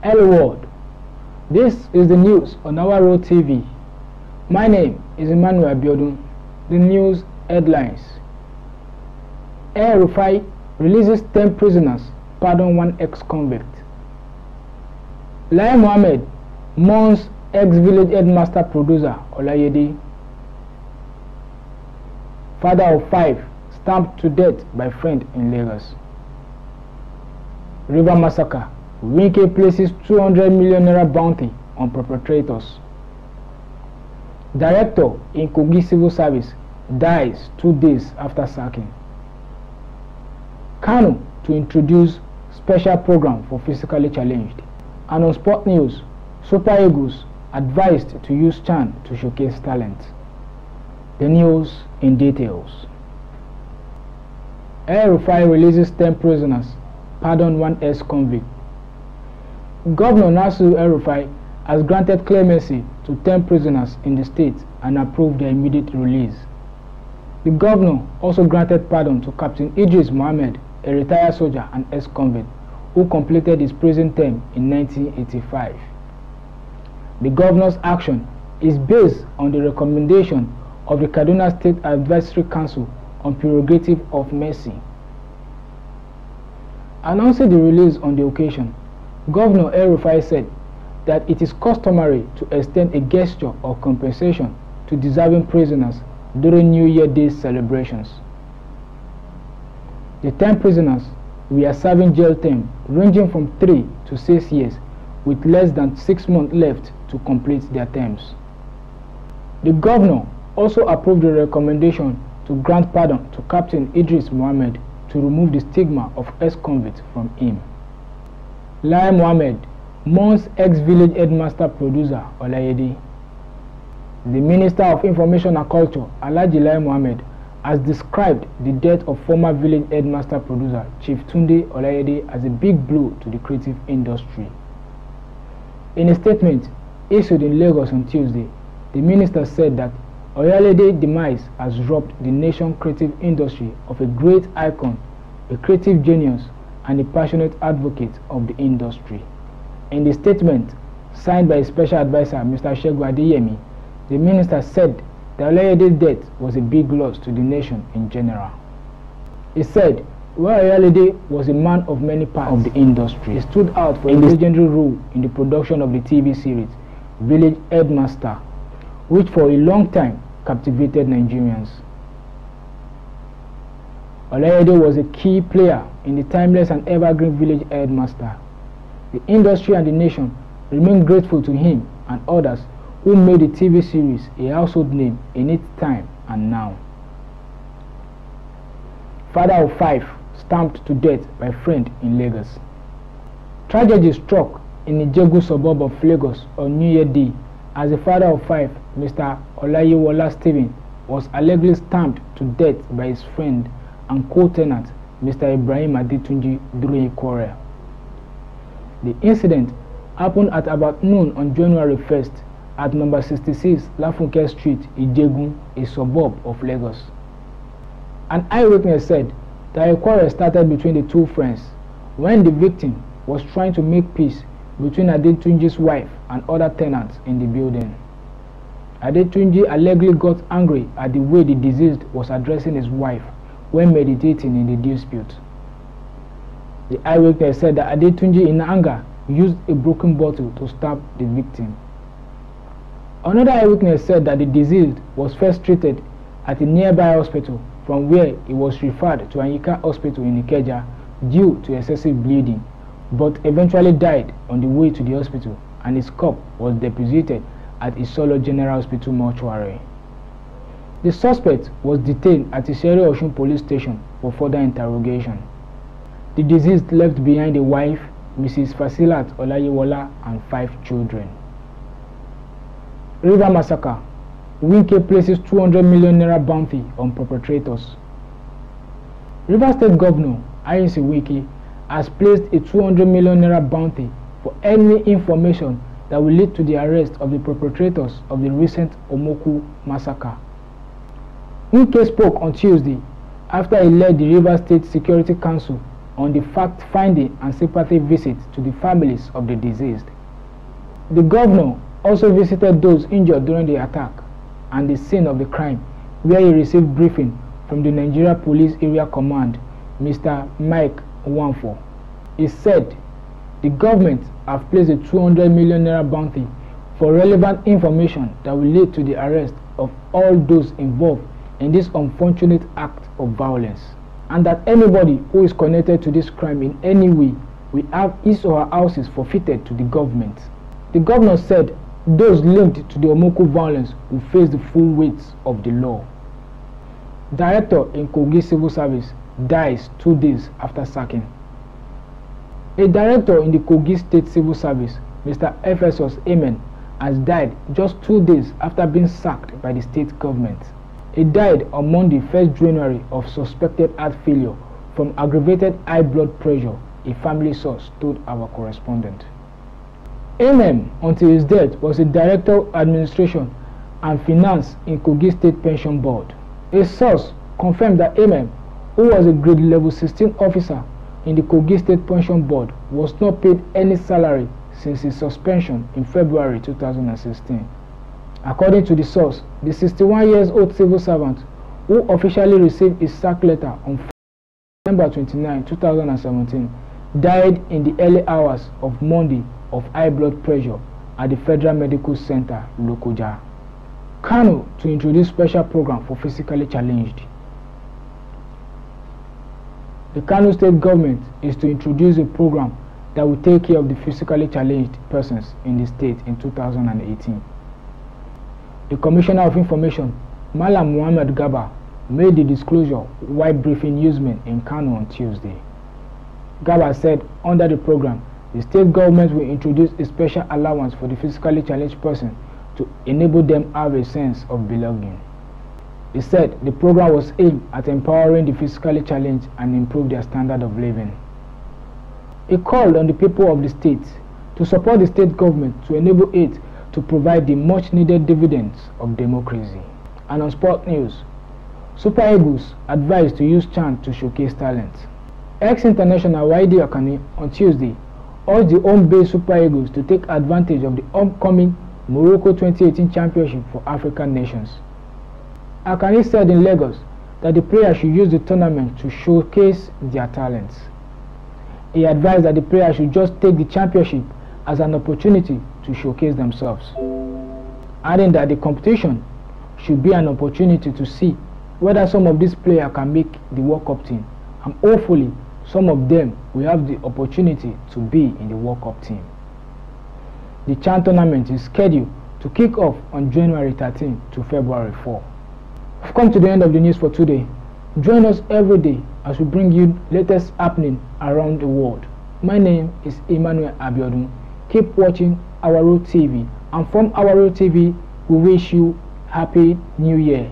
Hello world, this is the news on Ourroottv. My name is Emmanuel Abiodun. The news headlines: Ourroottv releases 10 prisoners, pardon 1 ex-convict. Lai Mohammed mourns ex-village headmaster producer Olayede. Father of 5 stabbed to death by friend in Lagos. River massacre. Wike places 200 million naira bounty on perpetrators. Director in Kogi Civil Service dies 2 days after sacking. Kano to introduce special program for physically challenged. And on sport news, Super Eagles advised to use CHAN to showcase talent. The news in details. Ourroottv releases 10 prisoners, pardon 1 ex-convict. Governor Nasir El-Rufai has granted clemency to 10 prisoners in the state and approved their immediate release. The governor also granted pardon to Captain Idris Mohammed, a retired soldier and ex-convict who completed his prison term in 1985. The governor's action is based on the recommendation of the Kaduna State Advisory Council on Prerogative of Mercy. Announcing the release on the occasion, Governor El-Rufai said that it is customary to extend a gesture of compensation to deserving prisoners during New Year Day celebrations. The 10 prisoners were serving jail term ranging from 3 to 6 years with less than 6 months left to complete their terms. The governor also approved the recommendation to grant pardon to Captain Idris Mohammed to remove the stigma of ex-convict from him. Lai Mohammed mourns ex-village headmaster producer Olayede. The Minister of Information and Culture, Alhaji Lai Mohammed, has described the death of former village headmaster producer Chief Tunde Olayede as a big blow to the creative industry. In a statement issued in Lagos on Tuesday, the minister said that Olayede's demise has robbed the nation's creative industry of a great icon, a creative genius, and a passionate advocate of the industry. In the statement, signed by Special Advisor Mr. Segun Adeyemi, the minister said that Olayede's death was a big loss to the nation in general. He said, while Olayede was a man of many parts of the industry, he stood out for his legendary role in the production of the TV series Village Headmaster, which for a long time captivated Nigerians. Olayede was a key player in the timeless and evergreen Village Headmaster. The industry and the nation remain grateful to him and others who made the TV series a household name in its time and now. Father of 5 stabbed to death by friend in Lagos. Tragedy struck in the Ijebu suburb of Lagos on New Year Day as the father of 5, Mr. Olayiwola Stephen, was allegedly stabbed to death by his friend and co-tenant Mr. Ibrahim Adetunji during a quarrel. The incident happened at about noon on January 1st at number 66 Lafunke Street, Ijegun, a suburb of Lagos. An eyewitness said that a quarrel started between the two friends when the victim was trying to make peace between Adetunji's wife and other tenants in the building. Adetunji allegedly got angry at the way the deceased was addressing his wife when meditating in the dispute. The eyewitness said that Adetunji in anger used a broken bottle to stab the victim. Another eyewitness said that the deceased was first treated at a nearby hospital from where he was referred to Anyika Hospital in Ikeja due to excessive bleeding, but eventually died on the way to the hospital and his corpse was deposited at Isolo General Hospital mortuary. The suspect was detained at Isere Osun police station for further interrogation. The deceased left behind a wife, Mrs. Fasilat Olayiwola, and 5 children. River massacre. Wike places 200 million naira bounty on perpetrators. River State Governor Ayinsi Wike has placed a 200 million naira bounty for any information that will lead to the arrest of the perpetrators of the recent Omoku massacre. Wike spoke on Tuesday after he led the River State Security Council on the fact-finding and sympathy visit to the families of the deceased. The governor also visited those injured during the attack and the scene of the crime, where he received briefing from the Nigeria Police Area Command, Mr. Mike Wanfo. He said the government have placed a 200 million naira bounty for relevant information that will lead to the arrest of all those involved in this unfortunate act of violence, and that anybody who is connected to this crime in any way will have his or her houses forfeited to the government. The governor said those linked to the Omoko violence will face the full weight of the law. Director in Kogi Civil Service dies 2 days after sacking. A director in the Kogi State Civil Service, Mr. Ephesus Amen, has died just 2 days after being sacked by the state government. He died on Monday, 1st January, of suspected heart failure from aggravated high blood pressure, a family source told our correspondent. Amen, until his death, was a director of administration and finance in Kogi State Pension Board. A source confirmed that Amen, who was a grade level 16 officer in the Kogi State Pension Board, was not paid any salary since his suspension in February 2016. According to the source, the 61-year-old civil servant, who officially received his sack letter on December 29, 2017, died in the early hours of Monday of high blood pressure at the Federal Medical Center, Lokoja. Kano to introduce special program for physically challenged. The Kano state government is to introduce a program that will take care of the physically challenged persons in the state in 2018. The Commissioner of Information, Malam Muhammad Gaba, made the disclosure while briefing newsmen in Kano on Tuesday. Gaba said under the program, the state government will introduce a special allowance for the physically challenged person to enable them have a sense of belonging. He said the program was aimed at empowering the physically challenged and improve their standard of living. He called on the people of the state to support the state government to enable it to provide the much-needed dividends of democracy. And on sport news, Super Eagles advised to use chant to showcase talent. Ex-international YD Akani on Tuesday urged the home-based Super Eagles to take advantage of the upcoming Morocco 2018 Championship for African nations. Akani said in Lagos that the players should use the tournament to showcase their talents. He advised that the players should just take the championship as an opportunity to showcase themselves, adding that the competition should be an opportunity to see whether some of these players can make the World Cup team, and hopefully some of them will have the opportunity to be in the World Cup team. The CHAN tournament is scheduled to kick off on January 13 to February 4. We've come to the end of the news for today. Join us every day as we bring you latest happening around the world. My name is Emmanuel Abiodun. Keep watching Ourroottv, and from Ourroottv we wish you Happy New Year.